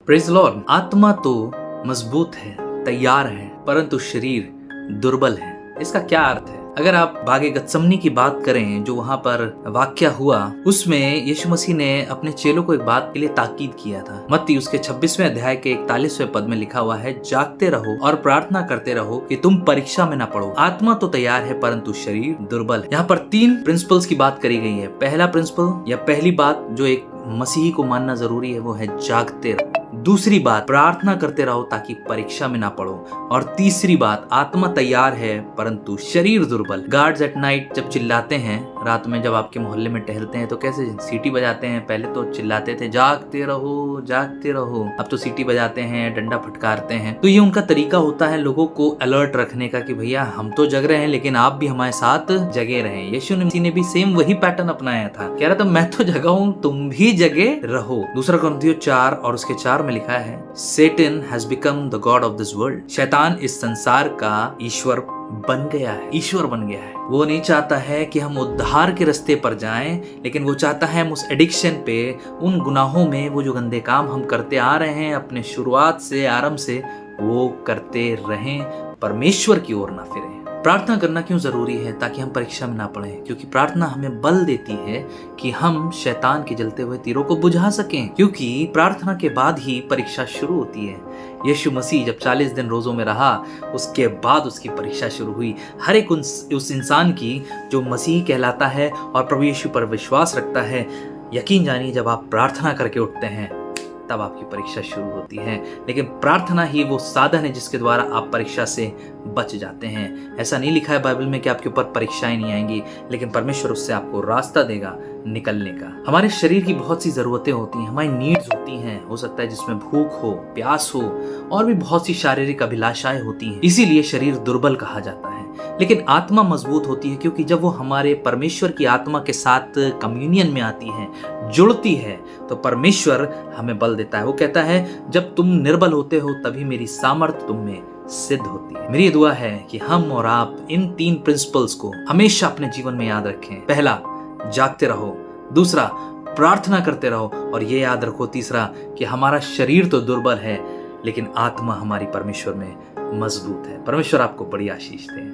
Praise Lord. आत्मा तो मजबूत है, तैयार है, परंतु शरीर दुर्बल है। इसका क्या अर्थ है? अगर आप बागे गत्समनी की बात करें, जो वहां पर वाक्य हुआ, उसमें यीशु मसीह ने अपने चेलों को एक बात के लिए ताकीद किया था। मत्ती उसके 26वें अध्याय के 41वें पद में लिखा हुआ है, जागते रहो और प्रार्थना करते रहो कि तुम परीक्षा में ना पड़ो। आत्मा तो तैयार है परंतु शरीर दुर्बल है। यहाँ पर 3 प्रिंसिपल्स की बात करी गई है। पहला प्रिंसिपल या पहली बात जो एक मसीही को मानना जरूरी है, वो है जागते रहो। दूसरी बात, प्रार्थना करते रहो ताकि परीक्षा में ना पड़ो। और तीसरी बात, आत्मा तैयार है परंतु शरीर दुर्बल। गार्ड्स एट नाइट जब चिल्लाते हैं, रात में जब आपके मोहल्ले में टहलते हैं तो कैसे सीटी बजाते हैं? पहले तो चिल्लाते थे जागते रहो जागते रहो, अब तो सीटी बजाते हैं, डंडा फटकारते हैं। तो ये उनका तरीका होता है लोगों को अलर्ट रखने का कि भैया हम तो जग रहे हैं लेकिन आप भी हमारे साथ जगे रहें। यीशु मसीह ने भी सेम वही पैटर्न अपनाया था, कह रहा था मैं तो जगा हूं, तुम भी जगे रहो। दूसरा कुरिन्थियों 4 और उसके 4 में लिखा है, Satan has become the god of this world। शैतान इस संसार का ईश्वर बन गया है, ईश्वर बन गया है। वो नहीं चाहता है कि हम उद्धार के रास्ते पर जाएं, लेकिन वो चाहता है हम उस एडिक्शन पे, उन गुनाहों में, वो जो गंदे काम हम करते आ रहे हैं अपने शुरुआत से, आरंभ से, वो करते रहें, परमेश्वर की ओर ना फिरें। प्रार्थना करना क्यों जरूरी है? ताकि हम परीक्षा में ना पड़े, क्योंकि प्रार्थना हमें बल देती है कि हम शैतान के जलते हुए तीरों को बुझा सकें, क्योंकि प्रार्थना के बाद ही परीक्षा शुरू होती है। यीशु मसीह जब 40 दिन रोजों में रहा, उसके बाद उसकी परीक्षा शुरू हुई। हर एक उस इंसान की जो मसीह कहलाता है और प्रभु यीशु पर विश्वास रखता है, यकीन जानिए जब आप प्रार्थना करके उठते हैं तब आपकी परीक्षा शुरू होती है। लेकिन प्रार्थना ही वो साधन है जिसके द्वारा आप परीक्षा से बच जाते हैं। ऐसा नहीं लिखा है बाइबल में कि आपके ऊपर परीक्षाएं नहीं आएंगी, लेकिन परमेश्वर उससे आपको रास्ता देगा निकलने का। हमारे शरीर की बहुत सी जरूरतें होती हैं, हमारी नीड्स होती हैं, हो सकता है जिसमें भूख हो, प्यास हो, और भी बहुत सी शारीरिक अभिलाषाएं होती हैं। इसीलिए शरीर दुर्बल कहा जाता है। लेकिन आत्मा मजबूत होती है, क्योंकि जब वो हमारे परमेश्वर की आत्मा के साथ कम्युनियन में आती है, जुड़ती है, तो परमेश्वर हमें बल देता है। वो कहता है, जब तुम निर्बल होते हो तभी मेरी सामर्थ तुम में सिद्ध होती है। मेरी दुआ है कि हम और आप इन 3 प्रिंसिपल्स को हमेशा अपने जीवन में याद रखें। पहला, जागते रहो। दूसरा, प्रार्थना करते रहो। और ये याद रखो तीसरा, कि हमारा शरीर तो दुर्बल है लेकिन आत्मा हमारी परमेश्वर में मजबूत है। परमेश्वर आपको बड़ी आशीष दे।